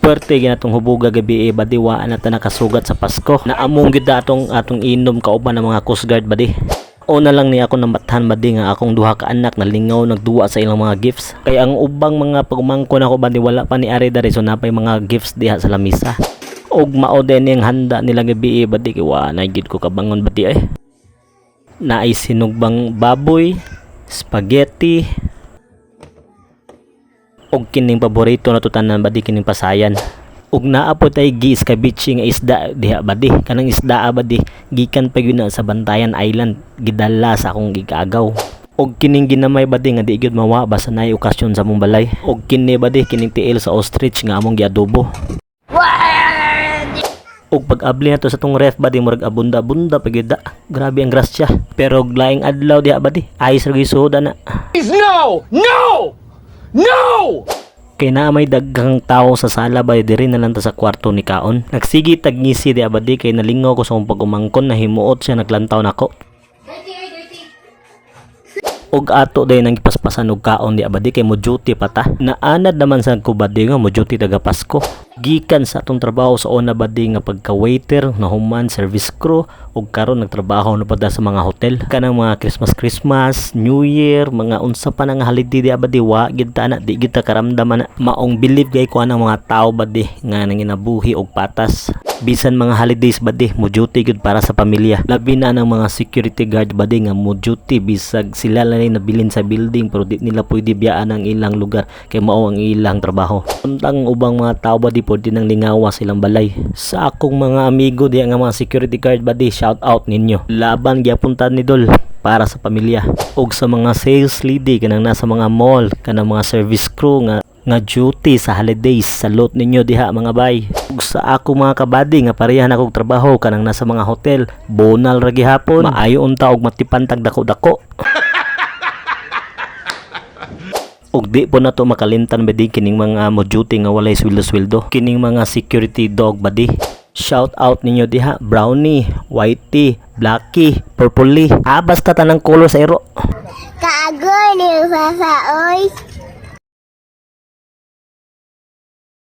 Swerte ginatong hubuga gabi badi wa na ta nakasugat sa Pasko. Naamong gid atong inom kauban ng mga Coast Guard badi. O na lang ni ako namatahan badi nga akong duha ka anak na lingaw nagduwa sa ilang mga gifts. Kaya ang ubang mga pagumangkon ako badi wala pa ni ari dari so napay mga gifts diha sa lamisa. Og mao din yung handa nila gabi badi kay wa na gid ko kabangon badi Naay sinugbang baboy, spaghetti, og kining paborito na tutanan badi kining pasayan. Ug naa po tay gi-escabeche nga isda diha badi. Kanang isda badi gikan pa gyud na sa Bantayan Island, gidala sa akong gikagaw. Og kining ginamay badi nga di gyud mawa basta naay okasyon sa mong balay. Og kini badi kining tiil sa ostrich nga among giadobo. Og pag-abli na to sa tong ref badi murag abunda-bunda pagida. Grabe ang grasya. Pero laing adlaw diha badi, ayos ra gyud suda na. No! No! No! Kay na may daghang tawo sa sala bay diri na lang ta sa kwarto ni Kaon. Nagsigi tag ngisi diha badi kay nalingaw ko sa akong pag-umangkon na himuot siya naglantaw nako. Og ato day nang ipaspasan og kaon diha badi kay mo duty pa ta. Naanad naman sa ko badi nga mo duty taga Pasko. Gikan sa atong trabaho sa una badi nga pagka-waiter, nahuman service crew ug karon nagtrabaho na pada sa mga hotel. Kanang mga Christmas, New Year, mga unsa pa nga holiday diha badi wa gid ta na di gid ta karamdaman na maong believe gay ko ang mga tao badi nga nanginabuhi og patas. Bisan mga holidays badi mo duty gid para sa pamilya. Labi na ng mga security guard badi nga mo duty bisag sila lang nabilin sa building pero di nila pwede biyaan ang ilang lugar kay mao ang ilang trabaho. Untang ubang mga tao badi pwede nang lingawa silang balay. Sa akong mga amigo diya nga mga security guard badi, shout out ninyo. Laban gyapon ni Dol para sa pamilya. Og sa mga sales lady kanang nasa mga mall, kanang mga service crew nga duty sa holidays, salute ninyo diha mga bay. Ug sa ako mga kabady nga parehan akong trabaho kanang nasa mga hotel, bonal ra gihapon, maayo unta og matipantag dako-dako. Og di po na to makalimtan badi kining mga mo duty nga walay sweldo-sweldo, kining mga security dog badi. Shout out ninyo diha, brownie, whitey, blacky, purpley, basta tanang color sa iro. Kaagoy ni sa oy.